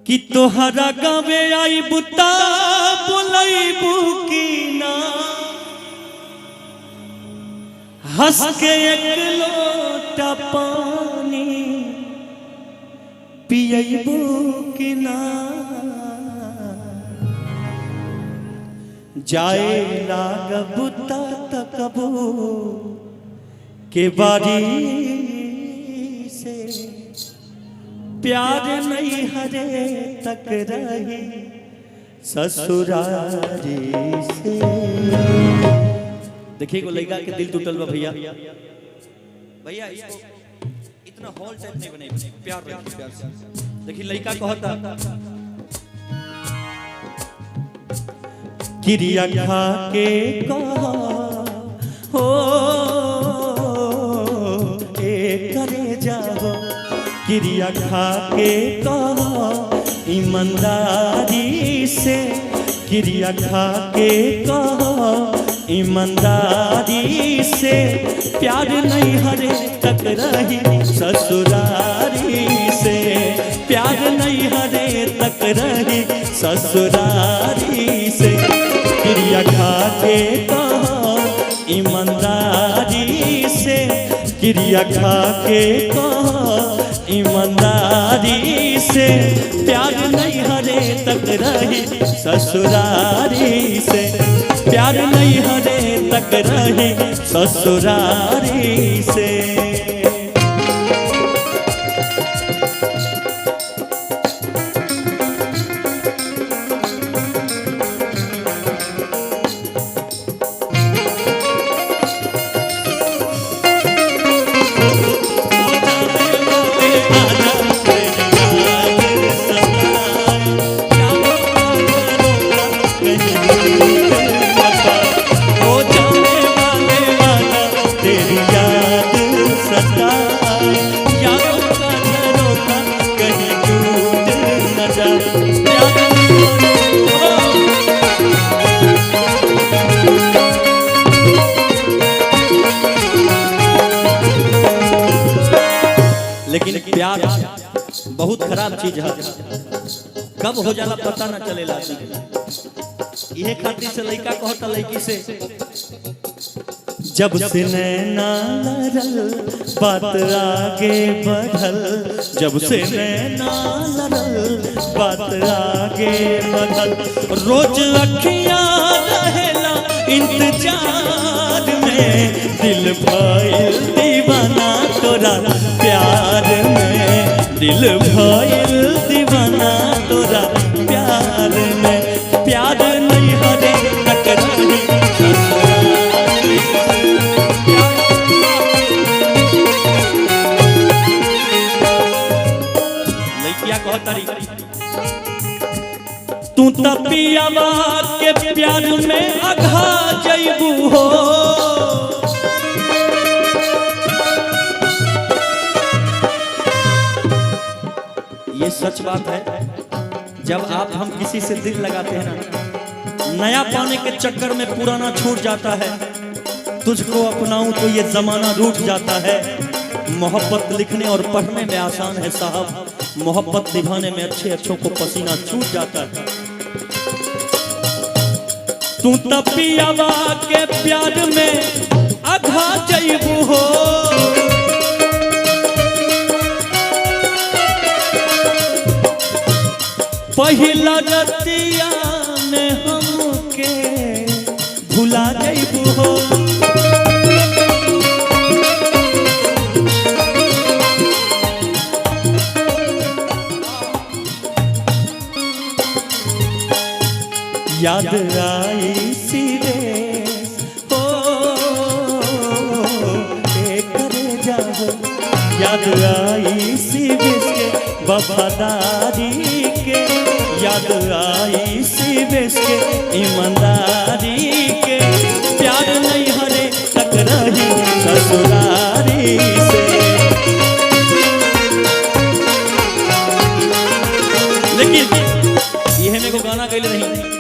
कि तोहरा गावे आई बुता बुलाइबू की ना हंस के एक लोटा पानी पियबू की ना जाए लाग बुता तकबू के बारी से प्यार नहीं हरे तक रही ससुरारी से। देखिए को लड़का के दिल टूटल बा भैया भैया इसको इतना हॉल टाइप नहीं बने प्यार रखिए प्यार से। देखिए लड़का कहता किरिया खा के कहा हो ए करे जाओ किरिया खा के कहा ईमानदारी से किरिया खा के कहा ईमानदारी से प्यार नहीं हरे तक रही ससुरारी से प्यार नहीं हरे तक रही ससुरारी से किरिया खा के कहा ईमानदारी से किरिया खा के कहा ईमानदारी से प्यार नहीं हरे तक रही ससुरारी से प्यार नहीं हरे तक रही ससुरारी से। लेकिन प्यार बहुत खराब चीज है, कब हो जाला पता न चलेला। यह खातिर से लड़का कहता लड़की से जब से नैना लड़ल बात आगे बढ़ल जब से नैना लड़ल बात आगे बढ़ल रोज अखियां रहेला इंतजार में दिल भइल दीवाना तोरा प्यार में दिल भइल दीवाना तोरा प्यार में प्यार नहीं हरे तक रही लड़किया कहतरी तू त पियावा के प्यार में अघा जइबू हो ये सच बात है। जब आप हम किसी से दिल लगाते हैं ना नया पाने के चक्कर में पुराना छूट जाता है तुझको अपनाऊं तो ये जमाना रूठ जाता है। मोहब्बत लिखने और पढ़ने में आसान है साहब मोहब्बत निभाने में अच्छे अच्छों को पसीना छूट जाता है। तू तब पियावा के प्यार में अघा जइबू हो पहिला रतिया में हमके भुला जइबू हो याद आई सिरे हो करे जाओ याद आई सिवेश के वफादारी के याद आई सिवेश के ईमानदारी के प्यार नहीं हरे तक रही ससुरारी से। लेकिन यह मेरे को गाना गैले नहीं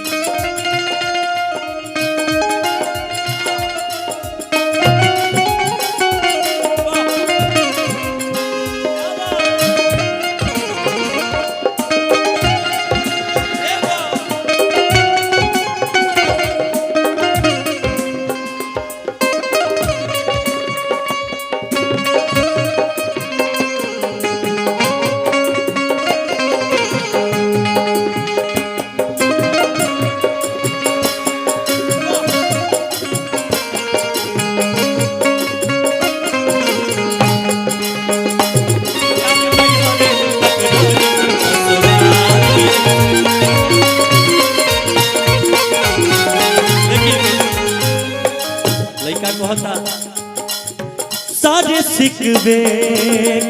शिकवे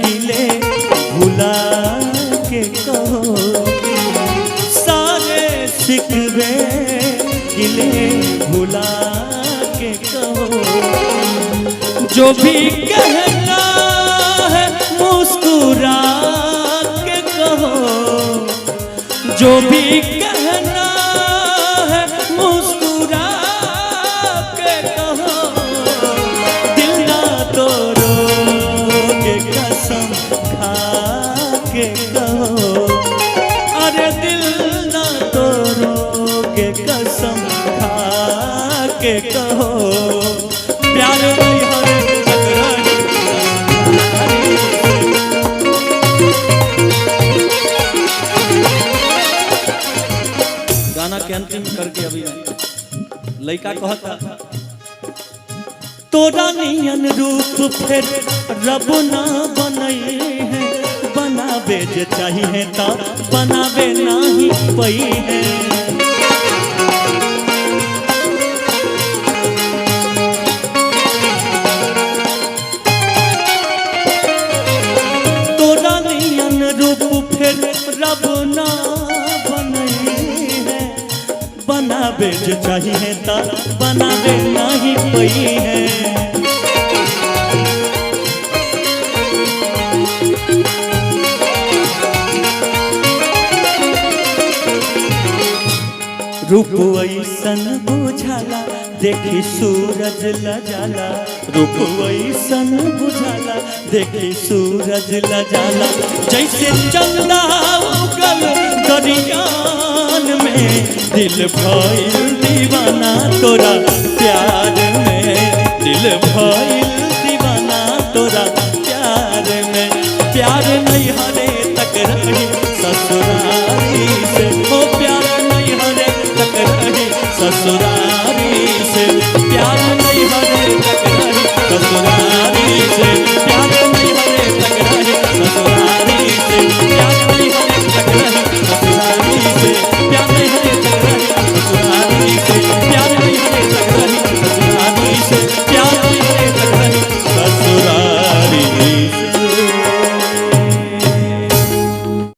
गिले भुला के कहो, सारे शिकवे गिले भुला के कहो। जो भी कहना है मुस्कुरा के कहो, जो भी कहना है मुस्कुरा के कहो। दिल ना तोड़ोगे कसम खा के कहो, अरे दिल ना तोड़ोगे कसम खा के कहो। प्यार नहीं हरे गाना के अंतिम करके अभी लड़का कहता, तोरा नियन रूप फिर रब ना बनई है, बनावे जे चाहिए ता बनावे नहीं पई है। तोरा नियन रूप फिर रब ना बनावे जो चाहिए ता बनावे नहीं पई है। रूप ऐसन बुझाला देखी सूरज लजाला, रूप ऐसन बुझाला देखी सूरज लजाला। जैसे चंदा उगल दरियान में, दिल भइल दीवाना तोरा प्यार में, दिल भइल दीवाना तोरा प्यार में। प्यार नहीं हरे तक रही ससुरारी से, ओ प्यार नहीं हरे तक रही ससुरारी